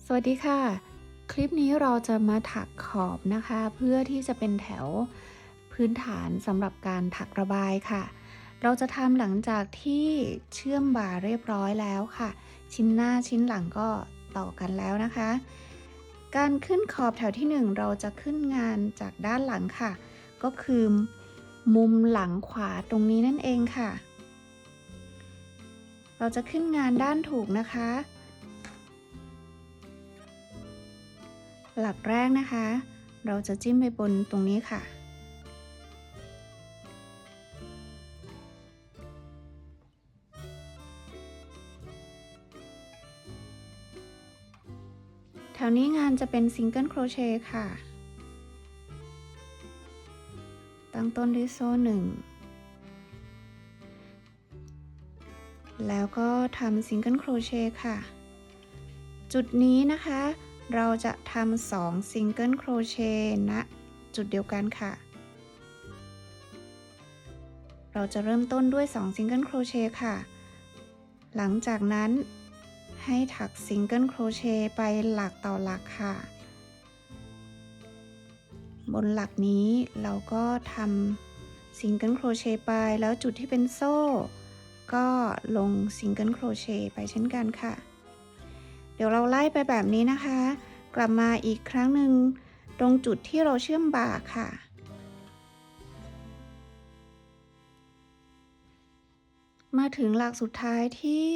สวัสดีค่ะคลิปนี้เราจะมาถักขอบนะคะเพื่อที่จะเป็นแถวพื้นฐานสำหรับการถักระบายค่ะเราจะทำหลังจากที่เชื่อมบ่าเรียบร้อยแล้วค่ะชิ้นหน้าชิ้นหลังก็ต่อกันแล้วนะคะการขึ้นขอบแถวที่1เราจะขึ้นงานจากด้านหลังค่ะก็คือมุมหลังขวาตรงนี้นั่นเองค่ะเราจะขึ้นงานด้านถูกนะคะหลักแรกนะคะเราจะจิ้มไปบนตรงนี้ค่ะแถวนี้งานจะเป็นซิงเกิลโครเชต์ค่ะตั้งต้นด้วยโซ่1แล้วก็ทำซิงเกิลโครเชต์ค่ะจุดนี้นะคะเราจะทำ2ซิงเกิลโครเชต์ณจุดเดียวกันค่ะเราจะเริ่มต้นด้วย2ซิงเกิลโครเชต์ค่ะหลังจากนั้นให้ถักซิงเกิลโครเชต์ไปหลักต่อหลักค่ะบนหลักนี้เราก็ทำซิงเกิลโครเชต์ไปแล้วจุดที่เป็นโซ่ก็ลงซิงเกิลโครเชต์ไปเช่นกันค่ะเดี๋ยวเราไล่ไปแบบนี้นะคะกลับมาอีกครั้งหนึ่งตรงจุดที่เราเชื่อมบ่าค่ะมาถึงหลักสุดท้ายที่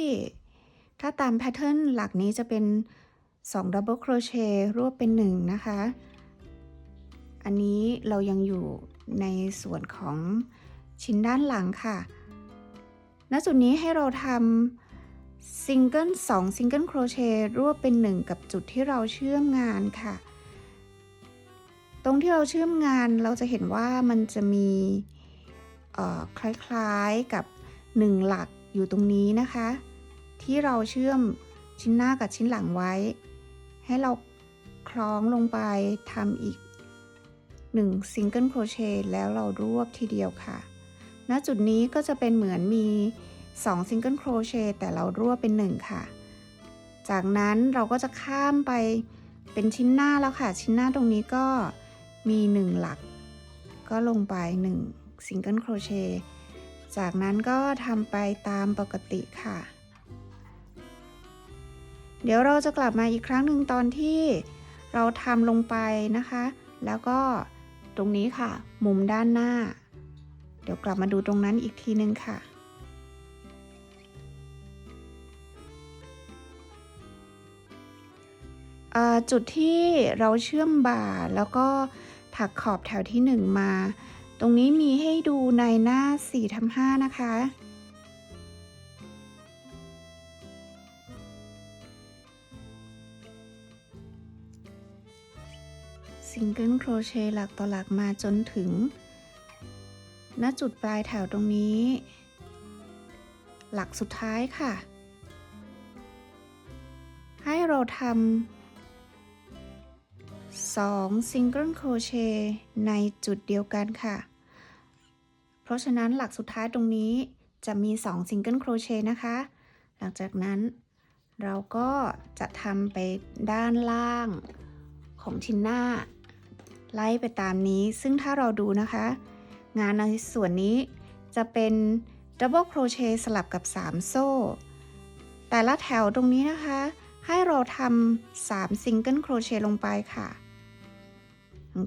ถ้าตามแพทเทิร์นหลักนี้จะเป็น2ดับเบิลโครเชต์รวบเป็น1นะคะอันนี้เรายังอยู่ในส่วนของชิ้นด้านหลังค่ะณจุดนี้ให้เราทำซิงเกิล2ซิงเกิลโครเชต์รวบเป็น1กับจุดที่เราเชื่อมงานค่ะตรงที่เราเชื่อมงานเราจะเห็นว่ามันจะมีคล้ายๆกับ1หลักอยู่ตรงนี้นะคะที่เราเชื่อมชิ้นหน้ากับชิ้นหลังไว้ให้เราคล้องลงไปทำอีก1ซิงเกิลโครเชต์แล้วเรารวบทีเดียวค่ะณจุดนี้ก็จะเป็นเหมือนมี2ซิงเกิลโครเชต์แต่เรารวบเป็น1ค่ะจากนั้นเราก็จะข้ามไปเป็นชิ้นหน้าแล้วค่ะชิ้นหน้าตรงนี้ก็มี1หลักก็ลงไป1ซิงเกิลโครเชต์จากนั้นก็ทำไปตามปกติค่ะเดี๋ยวเราจะกลับมาอีกครั้งหนึ่งตอนที่เราทำลงไปนะคะแล้วก็ตรงนี้ค่ะมุมด้านหน้าเดี๋ยวกลับมาดูตรงนั้นอีกทีนึงค่ะจุดที่เราเชื่อมบ่าแล้วก็ถักขอบแถวที่1มาตรงนี้มีให้ดูในหน้า4/5นะคะซิงเกิลโครเชต์หลักต่อหลักมาจนถึงณจุดปลายแถวตรงนี้หลักสุดท้ายค่ะให้เราทำ2ซิงเกิลโครเชต์ในจุดเดียวกันค่ะเพราะฉะนั้นหลักสุดท้ายตรงนี้จะมี2ซิงเกิลโครเชต์นะคะหลังจากนั้นเราก็จะทำไปด้านล่างของชิ้นหน้าไล่ไปตามนี้ซึ่งถ้าเราดูนะคะงานในส่วนนี้จะเป็นดับเบิลโครเชต์สลับกับ3โซ่แต่ละแถวตรงนี้นะคะให้เราทำ3ซิงเกิลโครเชต์ลงไปค่ะ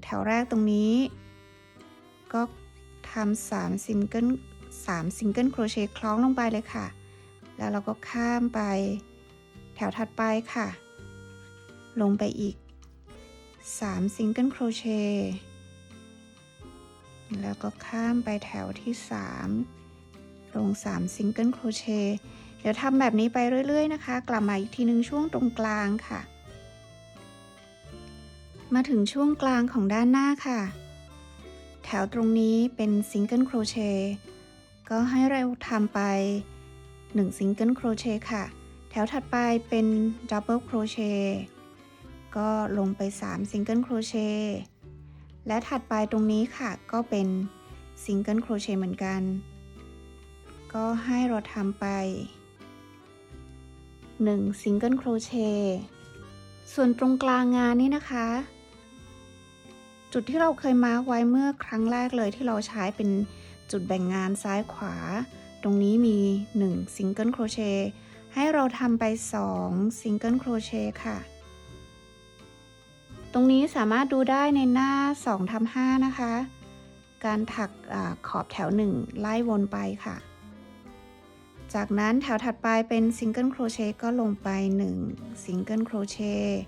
แถวแรกตรงนี้ก็ทำ3ซิงเกิลโครเชต์คล้องลงไปเลยค่ะแล้วเราก็ข้ามไปแถวถัดไปค่ะลงไปอีก3ซิงเกิลโครเชต์แล้วก็ข้ามไปแถวที่3ลง3ซิงเกิลโครเชต์เดี๋ยวทำแบบนี้ไปเรื่อยๆนะคะกลับมาอีกทีนึงช่วงตรงกลางค่ะมาถึงช่วงกลางของด้านหน้าค่ะแถวตรงนี้เป็นซิงเกิลโครเชต์ก็ให้เราทำไป1ซิงเกิลโครเชต์ค่ะแถวถัดไปเป็นดับเบิลโครเชต์ก็ลงไป3ซิงเกิลโครเชต์และถัดไปตรงนี้ค่ะก็เป็นซิงเกิลโครเชต์เหมือนกันก็ให้เราทำไป1ซิงเกิลโครเชต์ ส่วนตรงกลางงานนี้นะคะ จุดที่เราเคยมาร์กไว้เมื่อครั้งแรกเลยที่เราใช้เป็นจุดแบ่งงานซ้ายขวาตรงนี้มี1ซิงเกิลโครเชต์ให้เราทำไป2ซิงเกิลโครเชต์ค่ะตรงนี้สามารถดูได้ในหน้า2 ทำ 5นะคะการถักขอบแถว1ไล่วนไปค่ะจากนั้นแถวถัดไปเป็นซิงเกิลโครเชต์ก็ลงไป1ซิงเกิลโครเชต์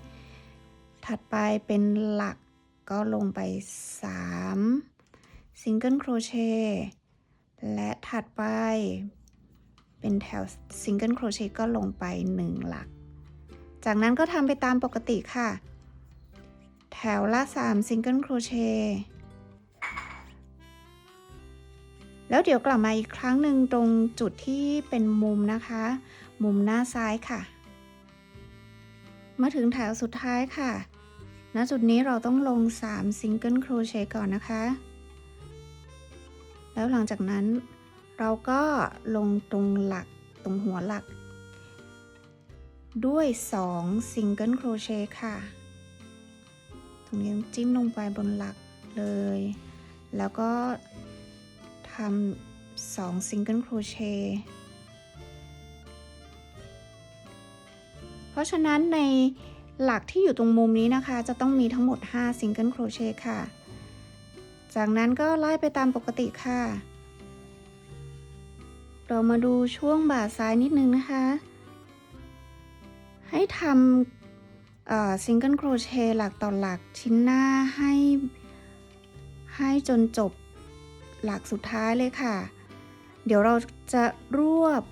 ถัดไปเป็นหลักก็ลงไป3ซิงเกิลโครเชต์และถัดไปเป็นแถวซิงเกิลโครเชต์ก็ลงไป1หลักจากนั้นก็ทำไปตามปกติค่ะแถวละ3ซิงเกิลโครเชต์แล้วเดี๋ยวกลับมาอีกครั้งหนึ่งตรงจุดที่เป็นมุมนะคะมุมหน้าซ้ายค่ะมาถึงแถวสุดท้ายค่ะณจุดนี้เราต้องลง3ซิงเกิลโครเชต์ก่อนนะคะแล้วหลังจากนั้นเราก็ลงตรงหลักตรงหัวหลักด้วย2ซิงเกิลโครเชต์ค่ะตรงนี้จิ้มลงไปบนหลักเลยแล้วก็ทำ2ซิงเกิลโครเชต์เพราะฉะนั้นในหลักที่อยู่ตรงมุมนี้นะคะจะต้องมีทั้งหมด5ซิงเกิลโครเชต์ค่ะจากนั้นก็ไล่ไปตามปกติค่ะเรามาดูช่วงบ่าซ้ายนิดนึงนะคะให้ทำซิงเกิลโครเชต์หลักต่อหลักชิ้นหน้าให้จนจบหลักสุดท้ายเลยค่ะเดี๋ยวเราจะรวบ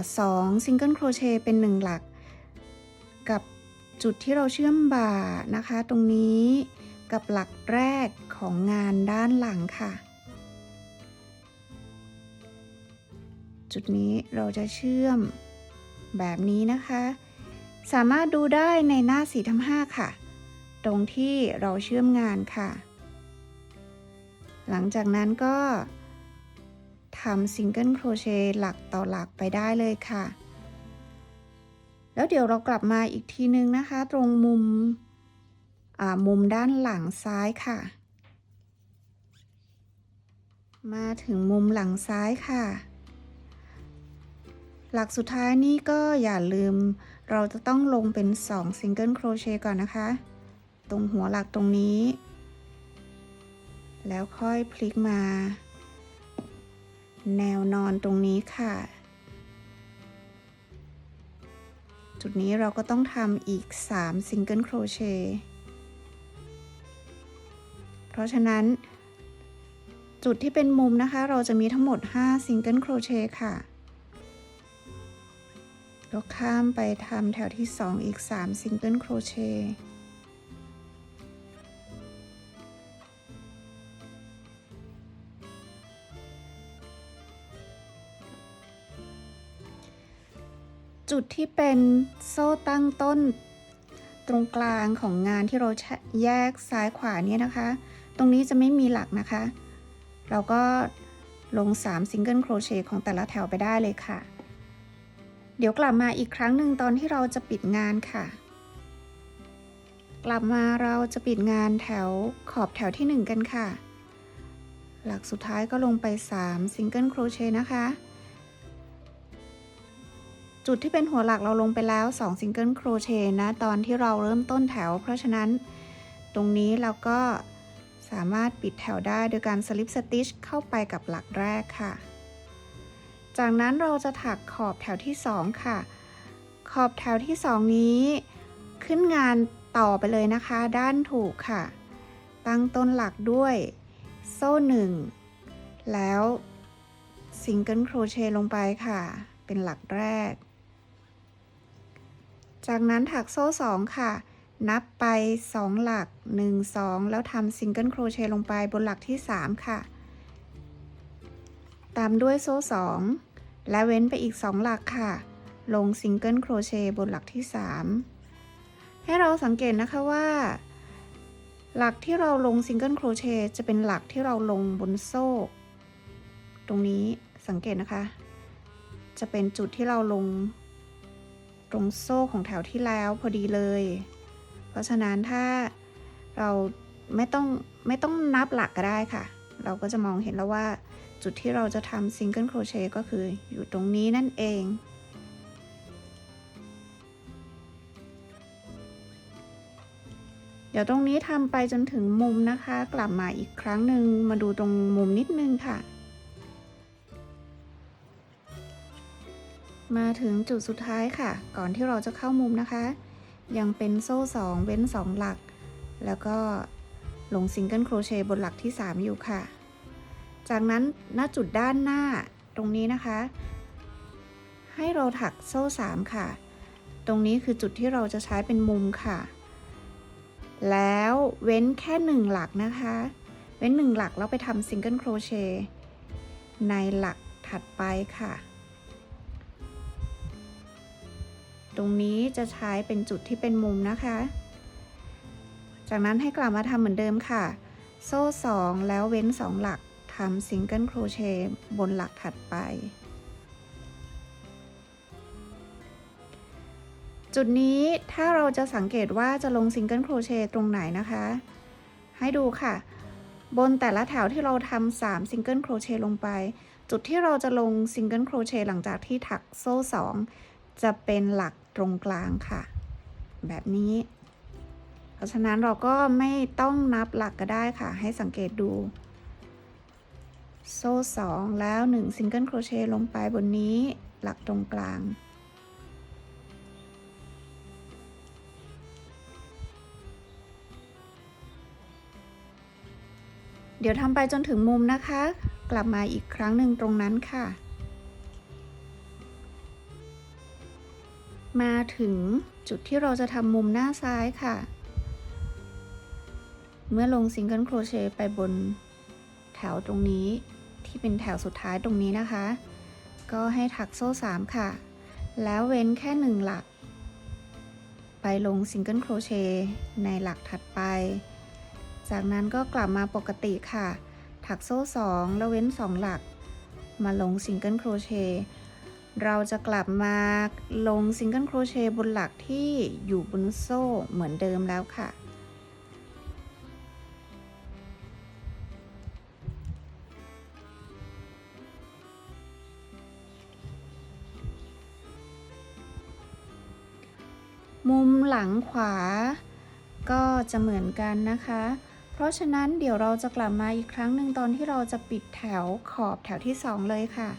2ซิงเกิลโครเชต์เป็น1หลักกับจุดที่เราเชื่อมบ่านะคะตรงนี้กับหลักแรกของงานด้านหลังค่ะจุดนี้เราจะเชื่อมแบบนี้นะคะสามารถดูได้ในหน้า4 ทำ 5ค่ะตรงที่เราเชื่อมงานค่ะหลังจากนั้นก็ทำซิงเกิลโครเชต์หลักต่อหลักไปได้เลยค่ะแล้วเดี๋ยวเรากลับมาอีกทีนึงนะคะตรงมุมด้านหลังซ้ายค่ะมาถึงมุมหลังซ้ายค่ะหลักสุดท้ายนี่ก็อย่าลืมเราจะต้องลงเป็น2ซิงเกิลโครเชต์ก่อนนะคะตรงหัวหลักตรงนี้แล้วค่อยพลิกมาแนวนอนตรงนี้ค่ะจุดนี้เราก็ต้องทำอีก3ซิงเกิลโครเชต์เพราะฉะนั้นจุดที่เป็นมุมนะคะเราจะมีทั้งหมด5ซิงเกิลโครเชต์ค่ะแล้วข้ามไปทำแถวที่2อีก3ซิงเกิลโครเชต์จุดที่เป็นโซ่ตั้งต้นตรงกลางของงานที่เราแยกซ้ายขวาเนี่ยนะคะตรงนี้จะไม่มีหลักนะคะเราก็ลง3ซิงเกิลโครเชต์ของแต่ละแถวไปได้เลยค่ะเดี๋ยวกลับมาอีกครั้งหนึ่งตอนที่เราจะปิดงานค่ะกลับมาเราจะปิดงานแถวขอบแถวที่1กันค่ะหลักสุดท้ายก็ลงไป3ซิงเกิลโครเชต์นะคะจุดที่เป็นหัวหลักเราลงไปแล้ว2ซิงเกิลโครเชต์นะตอนที่เราเริ่มต้นแถวเพราะฉะนั้นตรงนี้เราก็สามารถปิดแถวได้โดยการสลิปสติชเข้าไปกับหลักแรกค่ะจากนั้นเราจะถักขอบแถวที่2ค่ะขอบแถวที่2นี้ขึ้นงานต่อไปเลยนะคะด้านถูกค่ะตั้งต้นหลักด้วยโซ่1แล้วซิงเกิลโครเชต์ลงไปค่ะเป็นหลักแรกจากนั้นถักโซ่2ค่ะนับไป2หลัก1 2แล้วทำซิงเกิลโครเชต์ลงไปบนหลักที่3ค่ะตามด้วยโซ่2และเว้นไปอีก2หลักค่ะลงซิงเกิลโครเชต์บนหลักที่3ให้เราสังเกตนะคะว่าหลักที่เราลงซิงเกิลโครเชต์จะเป็นหลักที่เราลงบนโซ่ตรงนี้สังเกตนะคะจะเป็นจุดที่เราลงตรงโซ่ของแถวที่แล้วพอดีเลย ราะฉะนั้นถ้าเราไม่ต้องนับหลักก็ได้ค่ะเราก็จะมองเห็นแล้วว่าจุดที่เราจะทำซิงเกิลโครเชต์ก็คืออยู่ตรงนี้นั่นเองเดี๋ยวตรงนี้ทำไปจนถึงมุมนะคะกลับมาอีกครั้งหนึ่งมาดูตรงมุมนิดนึงค่ะมาถึงจุดสุดท้ายค่ะก่อนที่เราจะเข้ามุมนะคะยังเป็นโซ่2เว้น2หลักแล้วก็ลงซิงเกิลโครเชต์บนหลักที่3อยู่ค่ะจากนั้นณจุดด้านหน้าตรงนี้นะคะให้เราถักโซ่3ค่ะตรงนี้คือจุดที่เราจะใช้เป็นมุมค่ะแล้วเว้นแค่1หลักนะคะเว้น1หลักแล้วไปทำซิงเกิลโครเชต์ในหลักถัดไปค่ะตรงนี้จะใช้เป็นจุดที่เป็นมุมนะคะจากนั้นให้กลับมาทำเหมือนเดิมค่ะโซ่2แล้วเว้น2หลักทำซิงเกิลโครเชต์บนหลักถัดไปจุดนี้ถ้าเราจะสังเกตว่าจะลงซิงเกิลโครเชต์ตรงไหนนะคะให้ดูค่ะบนแต่ละแถวที่เราทำ3ซิงเกิลโครเชต์ลงไปจุดที่เราจะลงซิงเกิลโครเชต์หลังจากที่ถักโซ่2จะเป็นหลักตรงกลางค่ะแบบนี้เพราะฉะนั้นเราก็ไม่ต้องนับหลักก็ได้ค่ะให้สังเกตดูโซ่2แล้ว1ซิงเกิลโครเชต์ลงไปบนนี้หลักตรงกลางเดี๋ยวทำไปจนถึงมุมนะคะกลับมาอีกครั้งหนึ่งตรงนั้นค่ะมาถึงจุดที่เราจะทำมุมหน้าซ้ายค่ะเมื่อลงซิงเกิลโครเชต์ไปบนแถวตรงนี้ที่เป็นแถวสุดท้ายตรงนี้นะคะก็ให้ถักโซ่3ค่ะแล้วเว้นแค่1หลักไปลงซิงเกิลโครเชต์ในหลักถัดไปจากนั้นก็กลับมาปกติค่ะถักโซ่2แล้วเว้น2หลักมาลงซิงเกิลโครเชต์เราจะกลับมาลงซิงเกิลโครเชต์บนหลักที่อยู่บนโซ่เหมือนเดิมแล้วค่ะมุมหลังขวาก็จะเหมือนกันนะคะเพราะฉะนั้นเดี๋ยวเราจะกลับมาอีกครั้งหนึ่งตอนที่เราจะปิดแถวขอบแถวที่2เลยค่ะ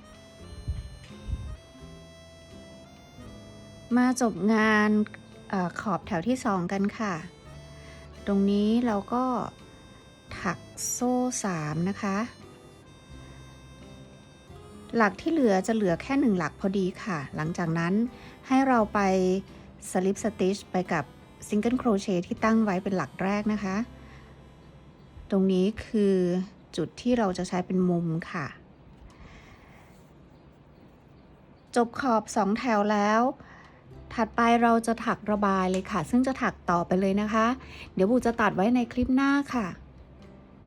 มาจบงานขอบแถวที่2กันค่ะตรงนี้เราก็ถักโซ่3นะคะหลักที่เหลือจะเหลือแค่1หลักพอดีค่ะหลังจากนั้นให้เราไปสลิปสติชไปกับซิงเกิลโครเชต์ที่ตั้งไว้เป็นหลักแรกนะคะตรงนี้คือจุดที่เราจะใช้เป็นมุมค่ะจบขอบ2แถวแล้วถัดไปเราจะถักระบายเลยค่ะซึ่งจะถักต่อไปเลยนะคะเดี๋ยวบูจะตัดไว้ในคลิปหน้าค่ะ